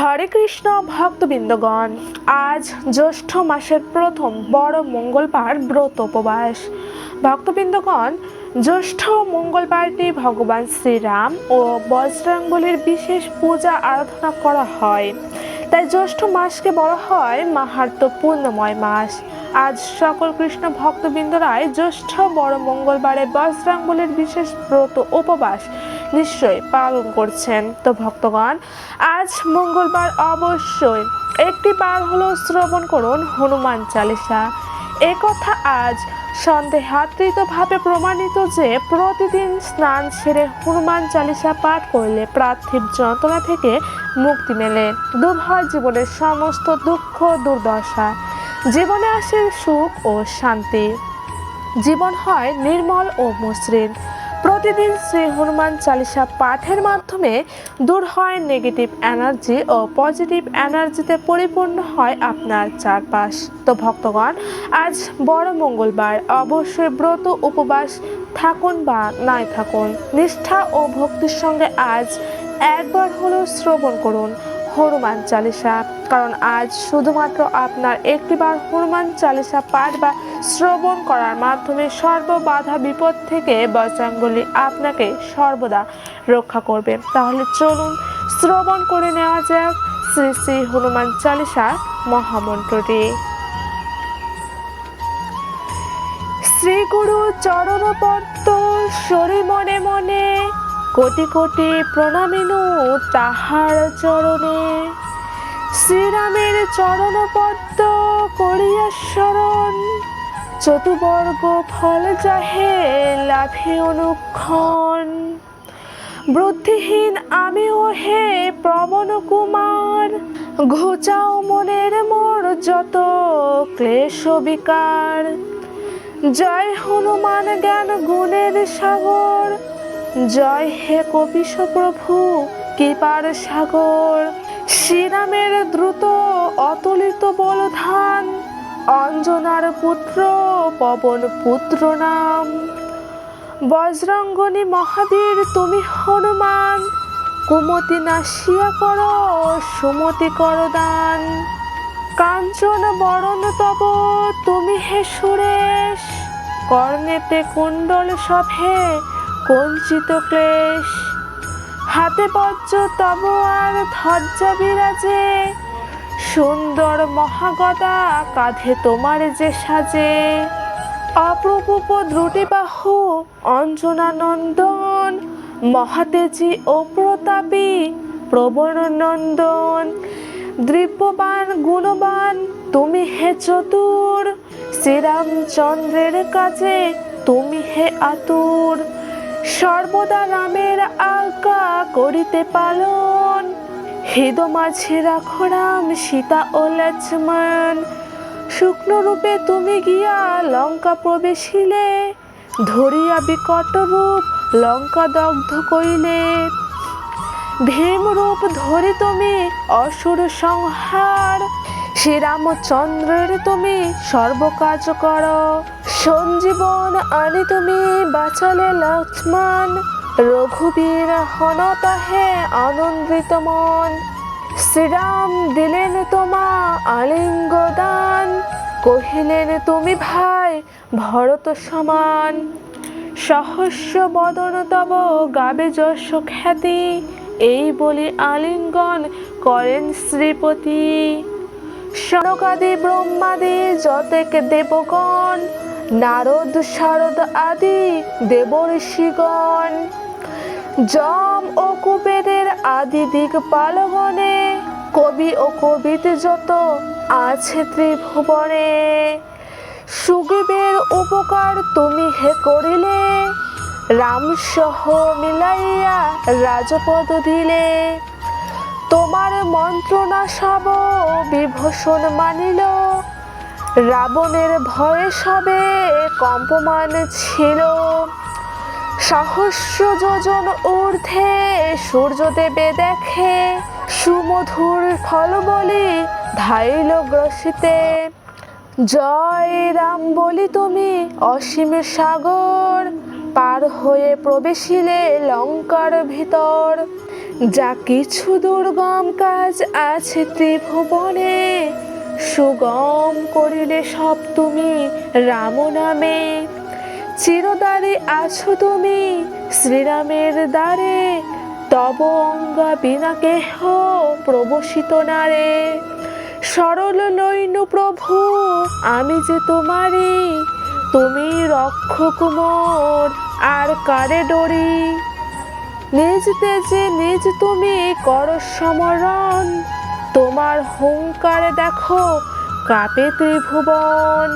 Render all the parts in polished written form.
হরে কৃষ্ণ ভক্তবৃন্দগণ, আজ জ্যৈষ্ঠ মাসের প্রথম বড় মঙ্গলবার ব্রত উপবাস। ভক্তবৃন্দগণ, জ্যৈষ্ঠ মঙ্গলবারটি ভগবান শ্রীরাম ও বজরংবলীর বিশেষ পূজা আরাধনা করা হয়, তাই জ্যৈষ্ঠ মাসকে বলা হয় মাহাত্ম্যপূর্ণময় মাস। আজ সকল কৃষ্ণ ভক্তবৃন্দরাই জ্যৈষ্ঠ বড় মঙ্গলবারে বজরংবলীর বিশেষ ব্রত উপবাস নিশ্চয় পালন করছেন। তো ভক্তগণ, আজ মঙ্গলবার অবশ্যই একটি বার হলো শ্রবণ করুন হনুমান চালিসা। একথা আজ সন্দেহাতীতভাবে প্রমাণিত যে প্রতিদিন স্নান সেরে হনুমান চালিসা পাঠ করলে পার্থিব যন্ত্রণা থেকে মুক্তি মেলে, দূর হয় জীবনের সমস্ত দুঃখ দুর্দশা, জীবনে আসে সুখ ও শান্তি, জীবন হয় নির্মল ও মসৃণ। প্রতিদিন শ্রী হনুমান চালিসা পাঠের মাধ্যমে দূর হয় নেগেটিভ এনার্জি ও পজিটিভ এনার্জিতে পরিপূর্ণ হয় আপনার চারপাশ। তো ভক্তগণ, আজ বড় মঙ্গলবার অবশ্যই ব্রত উপবাস থাকুন বা নাই থাকুন, নিষ্ঠা ও ভক্তির সঙ্গে আজ একবার হলেও শ্রবণ করুন হনুমান চালিসা, কারণ আজ শুধুমাত্র আপনার একটিবার হনুমান চালিসা পাঠ বা শ্রবণ করার মাধ্যমে সর্ববাধা বিপদ থেকে বজরংবলী আপনাকে সর্বদা রক্ষা করবে। তাহলে চলুন শ্রবণ করে নেওয়া যাক শ্রী শ্রী হনুমান চালিসা মহামন্ত্রটি। শ্রী গুরু চরণ পদ্ম সরি মনে মনে, কোটি কোটি প্রণামিনু তাহার চরণে। শ্রীরামের চরণ পদ্ম করিয়া শরণ, চতুবর্গ ফল যাহে লাভে অনুক্ষণ। বুদ্ধিহীন আমিও হে প্রবণ কুমার, ঘোচাও মনের মোর যত ক্লেশ বিকার। জয় হনুমান জ্ঞান গুণের সাগর, জয় হে কপিশ প্রভু কৃপার সাগর। শ্রীরামের দ্রুত অতুলিত বলধান, অঞ্জনার পুত্র পবন পুত্র নাম। বজরঙ্গনী মহাবীর তুমি হনুমান, কুমতি নাশিয়া কর সুমতি কর দান। কাঞ্চন বরণ তব তুমি হে সুরেশ, কর্ণেতে কুণ্ডল সভে কঞ্চিত ক্লেশ। হাতে বজ্র তব আর ধ্বজা বিরাজে, সুন্দর মহাগদা কাঁধে তোমার যে সাজে। অপ্রূপ দ্রুটি বাহু অঞ্জনা নন্দন, মহাতেজী ও প্রতাপী প্রবণ নন্দন। দিব্যবান গুণবান তুমি হে চতুর, শ্রীরামচন্দ্রের কাজে তুমি হে আতুর। সর্বদা রামের আজ্ঞা করিতে পালন, হৃদয় মাঝে রাখো রাম সীতা ও লক্ষ্মণ। শুকনো রূপে তুমি গিয়া লঙ্কা প্রবেশিলে, ধরিয়া বিকট রূপ লঙ্কা দগ্ধ কইলে। ভীম রূপ ধরি তুমি অসুর সংহার, শ্রীরামচন্দ্রের তুমি সর্বকাজ কর। সঞ্জীবন আনি তুমি বাঁচালে লক্ষ্মণ, রঘুবীর হন তাহে আনন্দিত মন। শ্রীরাম দিলেন তোমা আলিঙ্গ দান, কহিলেন তুমি ভাই ভরত সমান। সহস্র বদন তব গাবে যশ খ্যাতি, এই বলি আলিঙ্গন করেন শ্রীপতি। সনকাদি ব্রহ্মাদি যতেক দেবগণ, নারদ শারদ আদি দেব ঋষিগণ। যম ও কুবেরের আদি দিগপালগণে, কবি ও কবিত যত আছে ত্রিভুবনে। সুগ্রীবের উপকার তুমি হে করিলে, রাম সহ মিলাইয়া রাজপদ দিলে। তোমার মন্ত্রণা সব বিভূষণ মানিল, রাবণের ভয়ে সবে কম্পমান ছিল। সহস্র যোজন ঊর্ধ্বে সূর্যদেবে দেখে, সুমধুর ফল বলি ধাইল গ্রসিতে। জয় রাম বলি তুমি অসীম সাগর, পার হয়ে প্রবেশিলে লঙ্কার ভিতর। যা কিছু দুর্গম কাজ আছে ত্রিভুবনে, সুগম করিলে সব তুমি রাম নামে। চিরদ্বারে আছো তুমি শ্রীরামের দ্বারে, তব অঙ্গা বিনা কেহ প্রবসিত নারে। সরল লইনু প্রভু আমি যে তোমারি, তুমি রক্ষক মোর আর কারে ডরি। নিজ তেজে নিজ তুমি কর সমরণ, তোমার হুঙ্কারে দেখো কাঁপে ত্রিভুবন।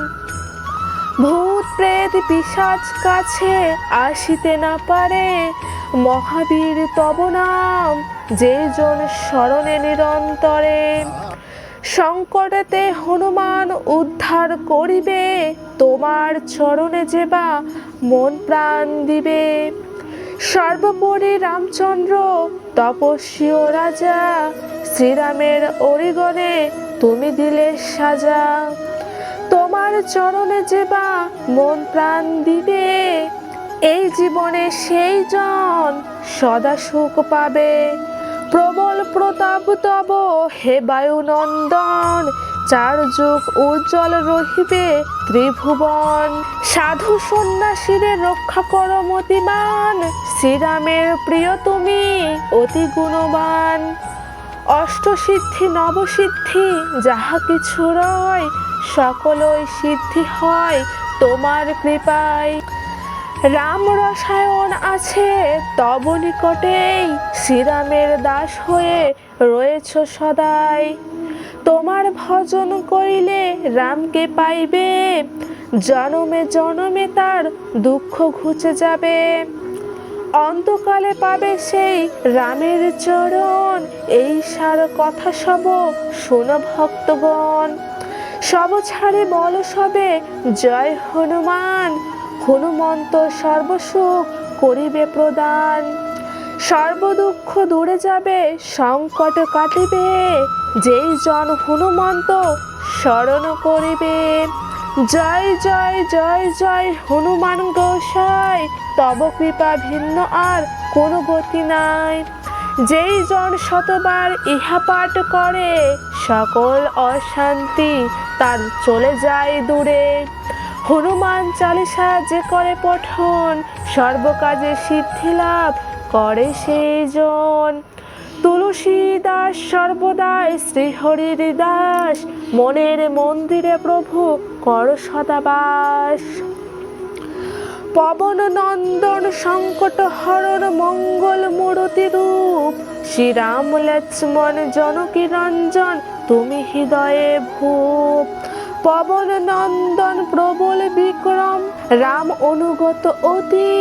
ভূত প্রেত পিশাচ কাছে আসিতে না পারে, মহাবীর তব নাম যে জন স্মরণে নিরন্তরে। সংকটেতে হনুমান উদ্ধার করিবে, তোমার চরণে যেবা মন প্রাণ দিবে। সর্বোপরি রামচন্দ্র তপস্বী ও রাজা, শ্রীরামের অরিগণে তুমি দিলে সাজা। তোমার চরণে যেবা মন প্রাণ দিবে, এই জীবনে সেই জন সদা সুখ পাবে। প্রবল প্রতাপ তব হে বায়ুনন্দন, চার যুগ উজ্জ্বল রহিবে ত্রিভুবন। সাধু সন্ন্যাসীদের রক্ষা করো মতিমান, শ্রীরামের প্রিয় তুমি অতি গুণবান। অষ্টসিদ্ধি নবসিদ্ধি যাহা কিছু রয়, সকলই সিদ্ধি হয় তোমার কৃপায়। রাম রসায়ন আছে তব নিকটেই, শ্রীরামের দাস হয়ে রয়েছ সদাই। তোমার ভজন করিলে রামকে পাইবে, জনমে জনমে তার দুঃখ ঘুচে যাবে। অন্তকালে পাবে সেই রামের চরণ, এই সার কথা সব শোনো ভক্তগণ। সব ছাড়ে বল সবে জয় হনুমান, হনুমন্ত সর্বসুখ করিবে প্রদান। সর্বদুঃখ দূরে যাবে সংকট কাটিবে, যেই জন হনুমন্ত স্মরণ করিবে। জয় জয় জয় জয় হনুমান গোসাই, তব কৃপা ভিন্ন আর কোনো গতি নাই। যেই জন শতবার ইহা পাঠ করে, সকল অশান্তি তার চলে যায় দূরে। হনুমান চালিসা যে করে পঠন, সর্বকাজে সিদ্ধি লাভ করে সেই জন। তুলসী দাস সর্বদাই শ্রীহরির দাস, মনের মন্দিরে প্রভু কর সদাবাস। পবন নন্দন সংকট হরণ মঙ্গল মূরতি রূপ, শ্রীরাম লক্ষ্মণ জনকী রঞ্জন তুমি হৃদয়ে ভূপ। পবন নন্দন প্রবল বিক্রম, রাম অনুগত অতি,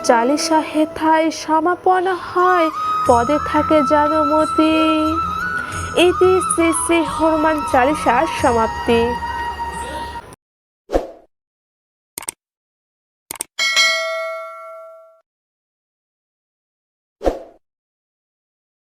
চালিসা হেথায় সমাপন হয় পদে থাকে জানুমতি। ইতি শ্রী শ্রী হনুমান চালিসার সমাপ্তি।